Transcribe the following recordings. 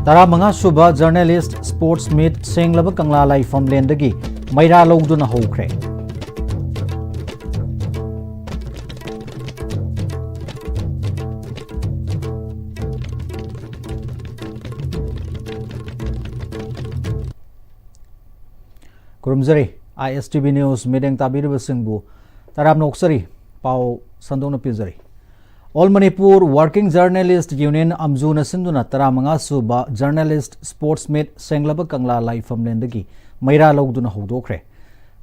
Tara mga suba journalist sports meet senglaba kangla lai famlendagi maira logduna hokre. Kurumzari ISTV News meeting tabiru singbu tarab noksari pau sandona pizari. All Manipur Working Journalist Union Amzuna Sinduna Taramanga Suba Journalist Sports Meet Senglaba Kangla Lai Famlendagi Maira Logduna Hodokre.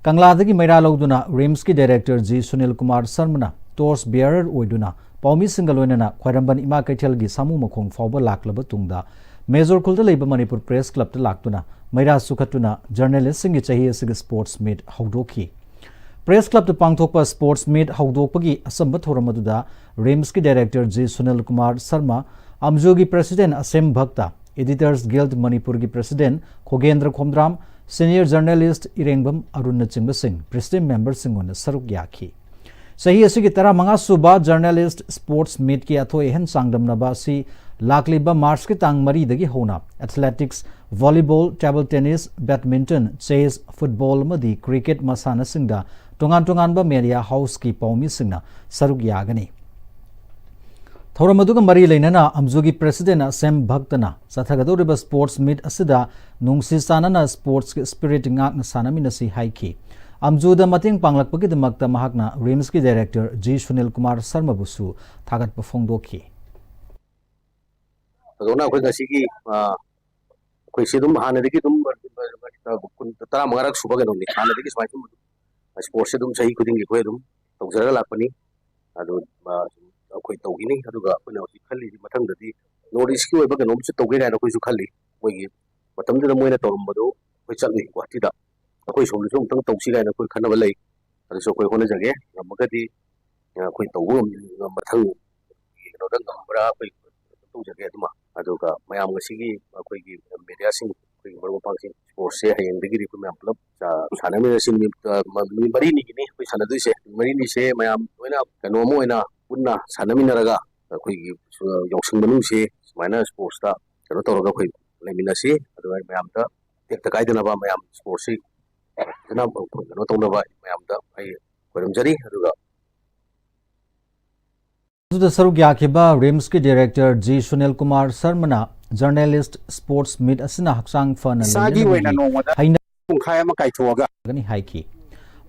Kangla Dagi Maira Logduna Rimski Director G Sunil Kumar Sarmana Tours Bearer Oiduna Paumi Singalonana Kwaramban Ima Kaitelgi Samu Makong Fauba Laklaba Tungda Major Kulta Labor Manipur Press Club Laktuna Maira Sukatuna Journalist Singi Chahi Sig Sports Meet Hodoki. Press Club to Pangthokpa Sports Meet Haudokpagi Asamba Thoramaduda Rimski Director G Sunil Kumar Sarma Amjogi President Asem Bhakta Editors Guild Manipurgi President Khogendra Khomdram Senior Journalist Irengbam Arun Chingba Singh President Member Singh Saruk Yaki Sahi Asigi Tara Manga Suba Journalist Sports Meet Ki Atho Ehen Sangdam Nabasi Lakliba Mars Ki Tang Mari Dagi Hona Athletics Volleyball Table Tennis Badminton Chess Football Madi Cricket Masana Singda Tungan Media House ki Paumi Singna Saruk Yagani. Thoramaduga Mari Lainana Amzugi President Sam Bhaktana Sathagadoriba Sports Meet Asida Nungsi Sanana Sports Spirit Ngak Sanaminasi Haiki. Amzuda Mating Panglakpaki the Makta Mahakna Rimski Director G Sunil Kumar Sarma Busu Tagat Pafongdoki. Dona Kudasiki Kuisidum Hanadikitum Tara Marak Subagan, Hanadikis Maitum. Sports dum sahi kuding gi khwedum tawjara lakpani adu akhoi tawgini aduga kuna si khalli mathang dadi notice ki oiba kanom chu tawge na khoi su khalli moigi matam da moina tawmadu khoi chalni gwati da akhoi som lu tang tawsi ga na khoi khanaba lei adu so khoi hona jage ngamagadi khoi tawgu mathang no da ngambra khoi tawjage aduma aduga mayam ngasigi akhoi gi media sing khoi marwa pangsi sports se hayeng digi ri mayam club Sanami sim Marini ni Sanadu se Marini se Mayam Wena Kanomo ena Puna Sanami Naraga Yongsing Manu se Mana Sports ta Kanotoga Lemina se otherwise Mayamta take the Kaidanaba Mayam Sports Notonaba Mayamta I Kuramjari Ruga The Sarugyakiba Rimski Director G Sunil Kumar Sarmana Journalist Sports Meet Asina Haksang Fun and Haiki.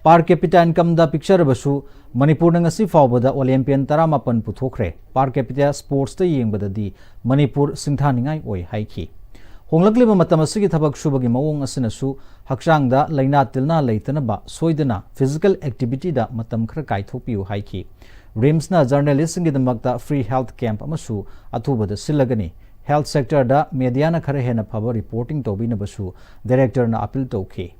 Park Capita Income the picture Basu, Manipur Nangasi Fawbada Olympian Taramapan Puthokre, Park Capita Sports the Ying Badadi, Manipur Sinthaningai Oi Haiki. Honglakli Matamasiki Tabak Shubagi Mawong Asinasu, Hakshangda, Laina Tilna Laitanaba, Soidana, Physical Activity da Matam Krakai Topiu Haiki. Rimsna journalist in the Magda Free Health Camp Amasu, Atuba the Silagani. Health sector da mediana khare hena phaba reporting to bina basu director na appeal to ke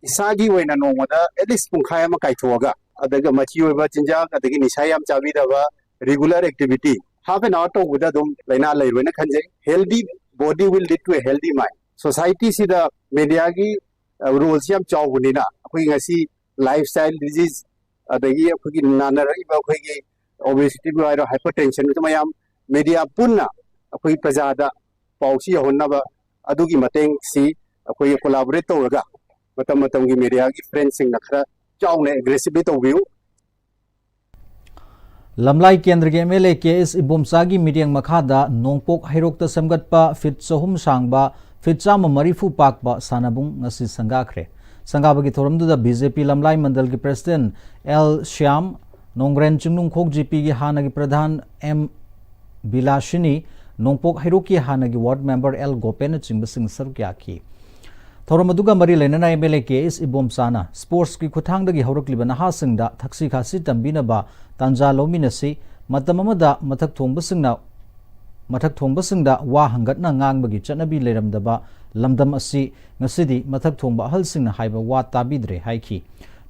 Isagi wena no mada at least punkhaya ma kaithoga adaga machi oiba chinja adagi nisayam chabi daba regular activity half an hour to guda dum laina lairwena khanje healthy body will lead to a healthy mind society si da media gi rules yam chawgunina akoi ngasi lifestyle disease adagi akoi nanara iba akoi gi obesity by hypertension with mayam media punna akoi prajada pausi honnaba adugi mateng si akoi collaborate tawraga matam gi media gi friends sing nakhra chawne aggressively tawbiu Lamlai Kendra ke MLA KS Ibomsagi meeting makhada Nongpok Hairokta Samgatpa Fit Sohum Sangba Fit Chama Marifu Pakba Sanabung ngasi sangakre Sangabagi Thoramdu da BJP Lamlai Mandal ki President L Shyam Nongren Chungnung Khok GP ki Hanagi Pradhan M Bilashini Nongpok Hairoki Hanagi Ward Member L Gopen Chimbasing Sarukyaki Thoramaduga Mari Lenana MLA KS Ibomsana Sports ki Kuthangdagi Haurakliba Nahasingda Thaksi Khasi Tambinaba Tanja Lominasi Matamamada Mathak Thongbasingda Wa Hangatna Ngangbagi Chanabi Leramdaba Lamdam Asi Ngasidi Mathak Thongba Ahalsingna Haiba Wa Tabidre Haiki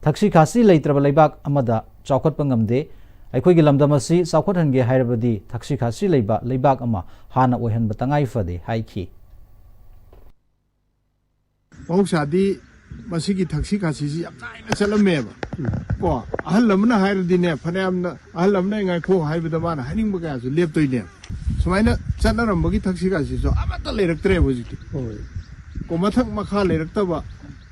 Thaksi Khasi Leitraba Leibak Amada Chaukat Pangamde, Aikogi Lamdamasi, Saukot Hange Hairabadi, Taxi Kasi Leiba, Leibak Ama, Hana Ohen Batangai Fade, Haiki. Pausadi ꯃꯁꯤꯒꯤ ꯊꯛꯁꯤ ꯈꯥꯁꯤꯁꯤ ꯌꯥꯝ ꯅꯥꯏꯅ ꯆꯠꯂꯝꯃꯦꯕ ꯀꯣ ꯑꯍꯜ ꯑꯃꯅ ꯍꯥꯏꯔꯗꯤꯅꯦ ꯐꯅꯌꯥꯝꯅ ꯑꯍꯜ ꯑꯃꯅ ꯉꯥꯏꯈꯣ ꯍꯥꯏꯕꯗ ꯃꯥꯅ ꯍꯥꯏꯅꯤꯡꯕ ꯀꯌꯥꯁꯨ ꯂꯦꯞꯇꯣꯏꯅꯦꯕ ꯁꯨꯃꯥꯏꯅ ꯆꯠꯅꯔꯝꯕꯒꯤ ꯊꯛꯁꯤ ꯈꯥꯁꯤꯁꯨ ꯑꯃꯠꯇ ꯂꯩꯔꯛꯇ꯭ꯔꯦꯕ ꯍꯧꯖꯤꯛꯇꯤ ꯀꯣ ꯃꯊꯛ ꯃꯈꯥ ꯂꯩꯔꯛꯇꯕ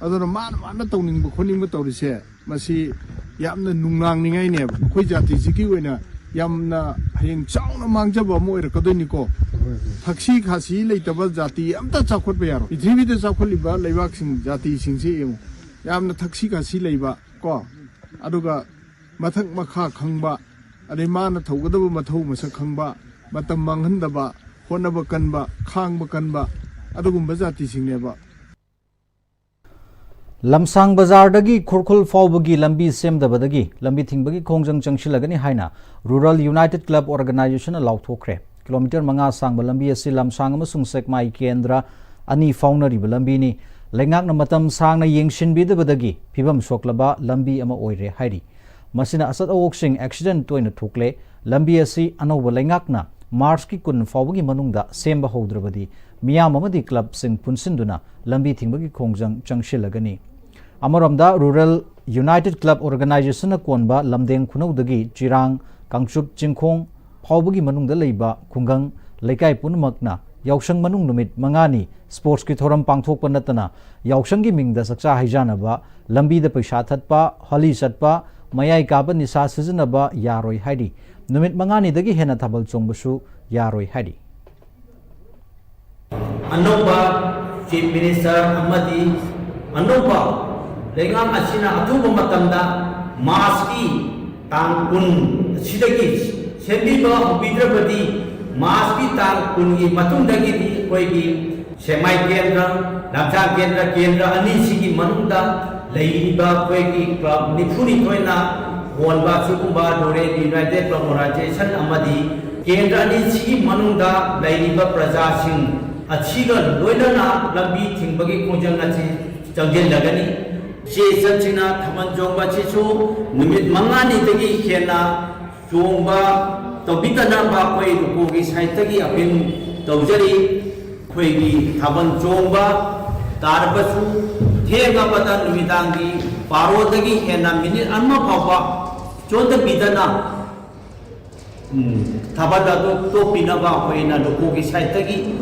ꯑꯗꯨꯅ ꯃꯥꯅ ꯇꯧꯅꯤꯡꯕ ꯈꯣꯠꯅꯤꯡꯕ ꯇꯧꯔꯤꯁꯦ ꯃꯁꯤ ꯌꯥꯝꯅ ꯅꯨꯡꯅꯥꯡꯅꯤꯡꯉꯥꯏꯅꯦꯕ ꯑꯩꯈꯣꯏ ꯖꯥꯇꯤꯁꯤꯒꯤ ꯑꯣꯏꯅ ꯌꯥꯝꯅ ꯍꯌꯦꯡ ꯆꯥꯎꯅ ꯃꯥꯡꯖꯕ ꯑꯃ ꯑꯣꯏꯔꯛꯀꯗꯣꯏꯅꯤꯀꯣ ꯊꯛꯁꯤ ꯈꯥꯁꯤ ꯂꯩꯇꯕ ꯖꯥꯇꯤ ꯑꯝꯇ ꯆꯥꯎꯈꯠꯄ ꯌꯥꯔꯣꯏ ꯄ꯭ꯔꯤꯊꯤꯕꯤꯗ ꯆꯥꯎꯈꯠꯂꯤꯕ ꯂꯩꯕꯥꯛꯁꯤꯡ ꯖꯥꯇꯤꯁꯤꯡꯁꯤ ꯌꯦꯡꯉꯨ ꯌꯥꯝꯅ ꯊꯛꯁꯤ ꯈꯥꯁꯤ ꯂꯩꯕ ꯀꯣ ꯑꯗꯨꯒ ꯃꯊꯛ ꯃꯈꯥ ꯈꯪꯕ ꯑꯗꯩ ꯃꯥꯅ ꯇꯧꯒꯗꯕ ꯃꯊꯧ ꯃꯁꯛ ꯈꯪꯕ ꯃꯇꯝ ꯃꯥꯡꯍꯟꯗꯕ ꯍꯣꯠꯅꯕ ꯀꯟꯕ ꯈꯥꯡꯕ ꯀꯟꯕ ꯑꯗꯨꯒꯨꯝꯕ ꯖꯥꯇꯤꯁꯤꯡꯅꯦꯕ lamsang bazardagi khurkhul fawbagi lambi semdabadagi lambi thingbagi khongjang changshilagani haina rural united club organization lauthokre kilometer manga sangba lambi asi lamsang amasung sekmai kendra ani faunari lambi ni lengak na matam sangna yengshin bidabadagi phibam soklaba lambi ama oire hairi masina asat awoksing accident toina thukle lambi asi anoba lengak na march ki kun fawbagi manungda semba hodrabadi miyam amadi club sing punsinduna lambi thingbagi khongjang changshilagani Amaramda Rural United Club Organization na konba lamdeng khunawdagi Chirang Kangchup Chingkhong phawbagi manungda leiba khungang leikai punamakna yawsang manung numit mangani sports ki thoram pangthokpa natana yawsang gi mingda sakcha haijanaba lambi da paisa thatpa holi satpa mayai kaba nisa sijanaba yaroi haidi numit mangani dagi hena thabal chongbasu yaroi haidi Anoba Chief Minister Amadi Anoba Lengang asina atuba matamda maski tangkun sidagi sembiba hubidrabadi maski tangkun gi matundagi di koigi semai kendra laksa kendra ani sigi manunda leiba koigi club nifuni koina wonba sukumba dore United Club Organization amadi kendra ani sigi manunda leiba praja sing achiga loinana lambi thingbagi khonjang achi changjel lagani Che Sanchina Thaman Jongba Chisu Numit Mangani Tagi Kena Jongba Tobitana Ba Koi Rukogi Saitagi Apin Tawjari Koigi Thaman Jongba Tarbasu Thega Pata Numitangi Paro Tagi Kena Minute Amma Papa Chonda Bidana Tabata To Pinaba Koina Rukogi Saitagi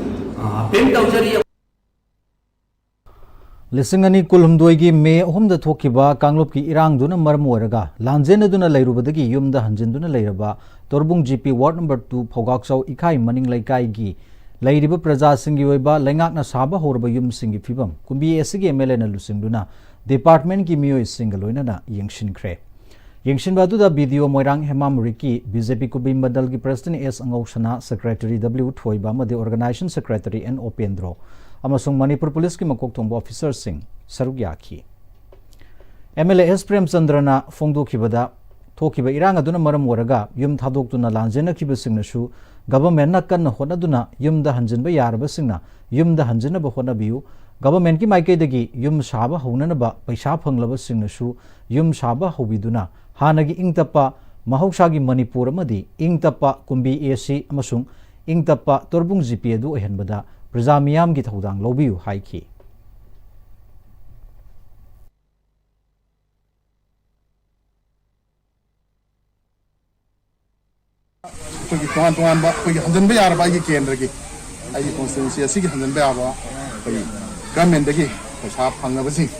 Pim Tawjari Lisingani kulhumdoigi me ahumda thokiba kanglop ki irang duna maram oiraga lanjena duna leirubadagi yumda hanjinduna leiraba torbung GP ward number 2 phogakchau ikai maning laikai gi leiriba praja singi oiba lengakna saba horba yum singi phibam kumbi esigi MLA na lusingduna department ki miyoi singaloina na yengshinkhre yengshinba duda video moirang hemam riki BJP kubi madal gi president S angaushana secretary W thoiba made organization secretary N Opendro amasung Manipur Police ki makok thongba officer sing saruk yakhi MLA S Prem Chandrana phongdo khibada thokiba irang aduna maram waraga yum thadok tuna lanjena khiba singnasu government na kan honaduna yum da hanjinba yarba singna yum da hanjina ba honabiu government ki maike dagi yum saba honana ba paisa phanglaba singnasu yum saba hobiduna hanagi ingtappa mahoksagi Manipur amadi ingtappa kumbi AC amasung ingtappa torbung GP adu ehenbada Praja miyam gi thodang lobiu haiki kogi tuan ba kogi handan ba yar ba gi kendra gi ai constituency asigi handan ba ba kogi government dagi paisa phangna basing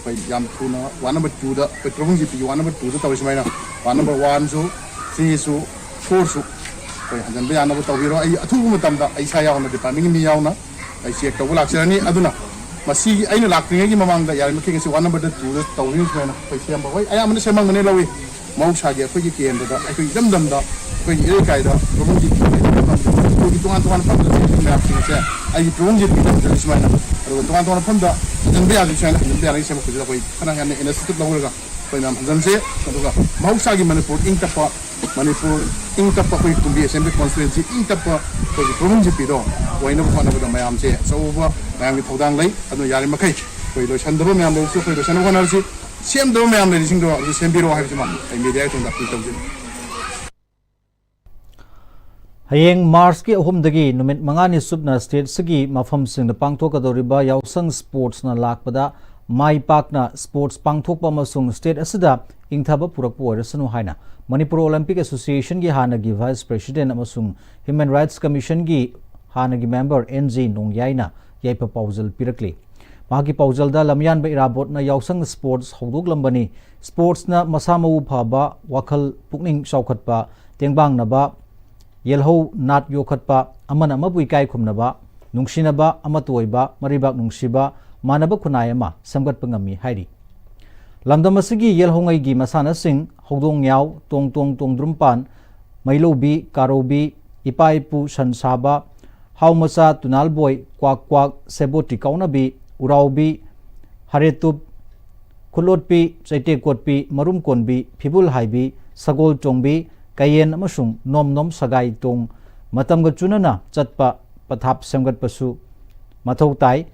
koi yam thuna one number 2 da petrol gi pi one number 2 da tawis maina one number 1 su 3 su 4 su koi handan ba yana ba tawiro ai athu matam da ai sa yauna department mi yauna ai check tawu laksani aduna masi aina lakringa gi mamang da yar maki gi one number 2 da tawin maina koi sem ba koi ai amne semang ne lawi mau sa ge koi gi kendra da ai koi dam da koi ire kai da romu gi koi tuan pam da me apni se ai romu gi pi da ismaina ro tuan pam da handan ba ya gi chana handan ba ya gi sem ko da koi kana han ne institute lawga koi nam handan se to ga mau sa gi Manipur ingtapa Manipur ingtapa koi kumbi assembly constituency ingtapa koi romu gi pi do waina ba na ba mayam se so ba mayam gi thodang lai adu yari makai koi do chandaba mayam lo su koi do chana honar si sem do mayam le sing do sembiro ha ma ai media to da pi tawjin Hayeng Mars ki ahumdagi numit mangani subna state sigi mafam sing na pangthokadoriba yausang sports na lakpada mai pakna sports pangthokpa amasung state asida ingthaba purakpa oirasanu haina Manipur Olympic Association gi hanagi vice president amasung Human Rights Commission gi hanagi member NG Nongyaina yaipa pauzal pirakli magi pauzalda lamyan ba irabot na yausang sports hoduk lambani sports na masamau phaba wakhal pukning saukhatpa tengbang na ba yelho nat yokhatpa amana mabui kai khumnaba nungsinaba amatoiba maribak nungsiba manaba khunayama samgat pangami hairi lamdam asigi yelhongai gi masana sing hodong yaw tong tongdrumpan mailobi karobi ipaipu sansaba haumasa tunalboy kwak seboti kaunabi uraubi haretup khulotpi chaitekotpi marum konbi phibul haibi sagol chongbi kayen amasung nom sagai tong matamga chunana chatpa pathap semgat pasu mathau tai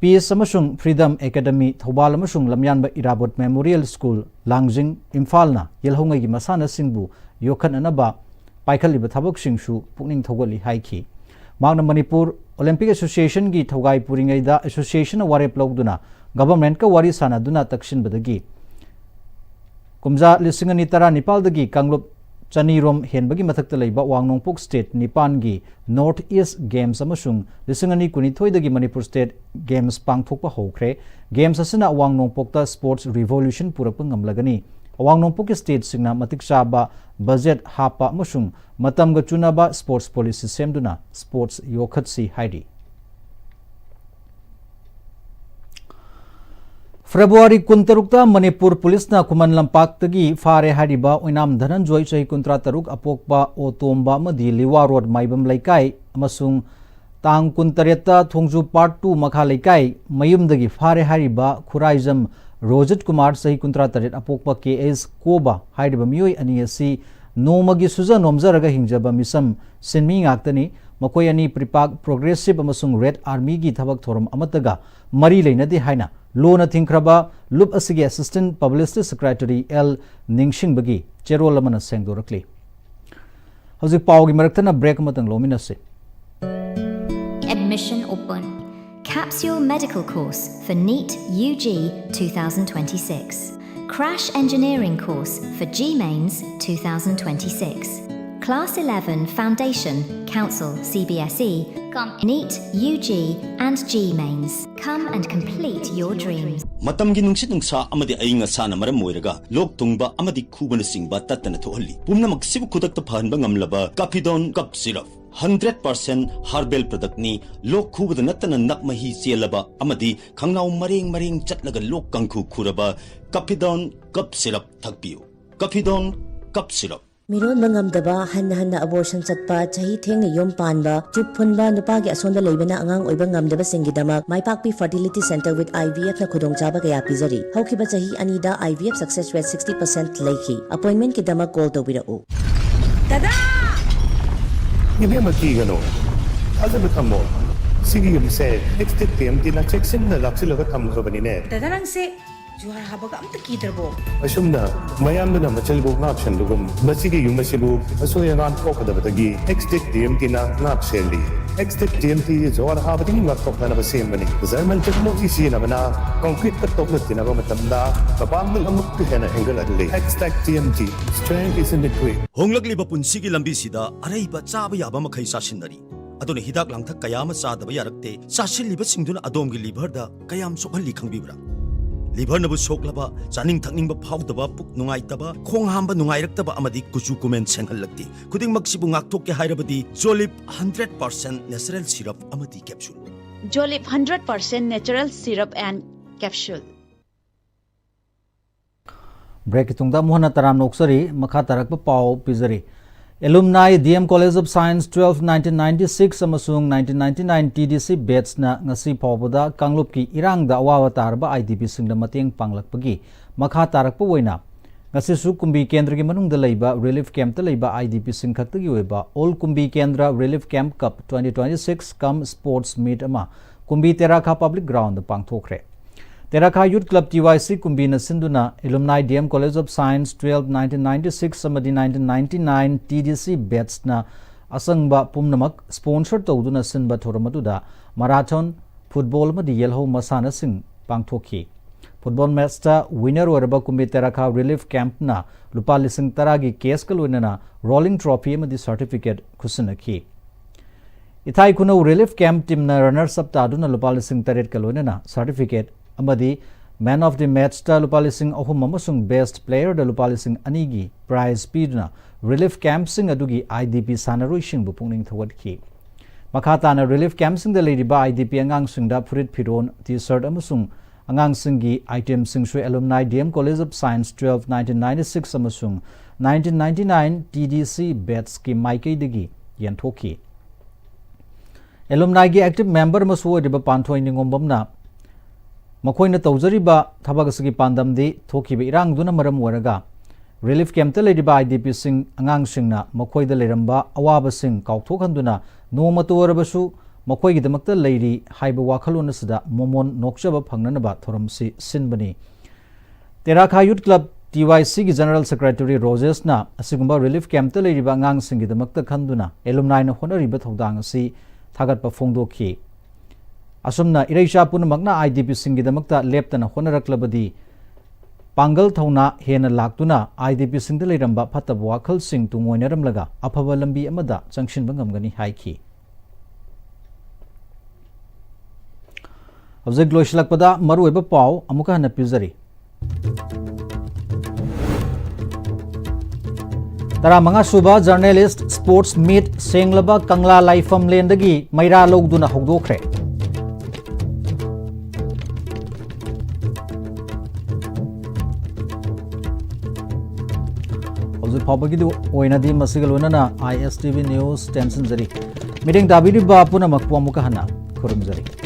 Peace amasung Freedom Academy Thobal amasung lamyanba irabot Memorial School Langjing Imphal yelhongai gi masana singbu yokhan anaba paikhaliba thabak singsu pukning thogali haiki magna Manipur Olympic Association gi thogai puringai da association warep logduna government ka wari sana duna takshin badagi kumza lisingani tara nipal dagi kanglop chanirom henbagi mathakta leiba wangnongpok state nipan gi North East Games amasung lisingani kunithoi dagi Manipur State Games pangthokpa hokre games asina wangnongpokta sports revolution purakpa ngamlagani wangnongpok state singna matik chaba budget hapa amasung matamga chunaba sports policy semduna sports yokhatsi haidi February 23 Manipur Police na Kuman Lampak tagi fare hariba Oinam Dhananjoy Chahi Kuntra Taruk Apokpa Otomba Madi Liwa Road Maibam Laikai amasung Tang Kuntareta Thongju Part 2 Makha Laikai Mayum dagi fare hariba Khuraizam Rojat Kumar Chahi Kuntra Taret Apokpa KS Koba hariba Miyoi Aniasi Nomagi Suza Nomzaraga Hingjaba Misam Sinmi Ngaktani Makoy ani Pripak Progressive amasung Red Army gi thabak thoram amataga mari leinadi haina Lona Thinkraba Lup Asigi Assistant Publicity Secretary L Ningsing Bagi Cherol Lamana Sengdorakli Hozik Paugi Maraktana break matang lominase Admission open. Capsule Medical Course for NEET UG 2026. Crash Engineering Course for GMains 2026. Class 11 Foundation Council CBSE. Come NEET UG and GMains. Come and complete your dreams. Matamgi nungsit nungsa amadi ayinga sana maram moiraga lok tungba amadi kubana singba tatana thohali pumna magsibu kudak ta phanba ngamlaba Capidon Cup Syrup 100% herbal product ni lok khubada natana nakmahi sielaba amadi khangnaw maring chatlaga lok kangkhu khuraba Capidon Cup Syrup thakpiu Capidon Cup Syrup Miron mangamdaba hanna abortion chatpa chahi thengna yom panba chup phunba nupagi asonda leibana angang oiba ngamdaba singidamak maipakpi fertility center with IVF na khudongchaba kaya pizari haukiba chahi anida IVF success rate 60% leiki appointment kidamak call tobirau Dada Ibe makigano azab thammo sigi yumse next time dina checksin na laksilaga thamgo banine Dada nang se juhar habaga amta kidarbo asumna mayamna machalbo option dugum masigi yumasibu asoyangan kokadabagi next time dina napselli next time juhar habadi ngakokna basembani zaman technology sina bana concrete katokna tina ba matamda babamul amuk hena angle adli TMT strength is in the way honglagli ba punsigi lambi sida araiba chaba yaba makhai sasinari aduna hidak langthak kayama sadaba yarakte sasilliba singduna adomgi liver da kayam sokhalli khangbibra liver nabu soklaba chaning thakning ba phawdaba puk nungai taba khong hamba nungai raktaba amadi kuchu kumen senghallakti khuding maksibu ngakthok ke hairabadi Jolip 100% natural syrup amadi capsule Jolip 100% natural syrup and capsule break tungda mohana taram noksari makha tarak pau pizari Alumni DM College of Science 12 1996 amasung 1999 TDC batch na ngasi phawbada Kanglup ki irang da awawa tarba IDP singda mateng panglakpagi makha tarakpa oina ngasi su kumbi kendra gi manung da leiba relief camp ta leiba IDP sing khakta gi oiba All Kumbi Kendra Relief Camp Cup 2026 cum sports meet ama Kumbi Terakha Public Ground da pangthokre Terakha Youth Club TYC Kumbi na sinduna Alumni DM College of Science 12 1996 samadi 1999 TDC batch na asangba pumnamak sponsor tawduna sinba thoramaduda marathon football madi yelho masana sing pangthokhi football match ta winner oraba kumbi terakha relief camp na lupa lising taragi case kalunana rolling trophy amadi certificate khusinakhi ithai kuno relief camp team na runners up ta duna lupa lising taret kalunana certificate amadi man of the match ta lupa lising ahum amasung best player da lupa lising anigi prize piduna relief camp sing adugi idp sanaroi sing bu pungning thawat makata na relief camp sing da lady ba idp angang sing da furit phiron t-shirt amasung angang sing gi item sing shui alumni dm college of science 12 1996 amasung 1999 tdc bets ki maikei digi yan thoki alumni gi active member masu odiba panthoi ningombamna makoina tawjariba thabagasi pandam di thoki be irang duna maram waraga relief camp ta lediba idp sing angang singna makoi da leramba awaba sing kauthokan noma torabasu makoi gi damakta leiri haiba wakhalon sida momon nokchaba phangnanaba thoramsi sinbani terakha youth club tyc gi general secretary roses na asigumba relief camp ta lediba angang sing gi damakta khanduna alumni na honoriba thodang asi thagatpa phongdokhi asumna ireisha punamakna idp sing gi damakta leptana honaraklabadi Pangal Thona Hena Laktuna IDP Singda Leramba Phatab Wakhal Sing Tungoinaramlaga Aphaba Lambi Amada Changshin Bangamgani Haiki Object Loishlakpada Marueba Pau Amuka Hana Pizari Taramanga Suba journalist sports meet Senglaba Kangla Laifam Lendagi Maira Logduna Hogdokre Pabagidi Oinadi Masigaluna ISTV News Tension Zari. Meeting Dabidi Bapuna Makwamuka Hana, Kurum Zari.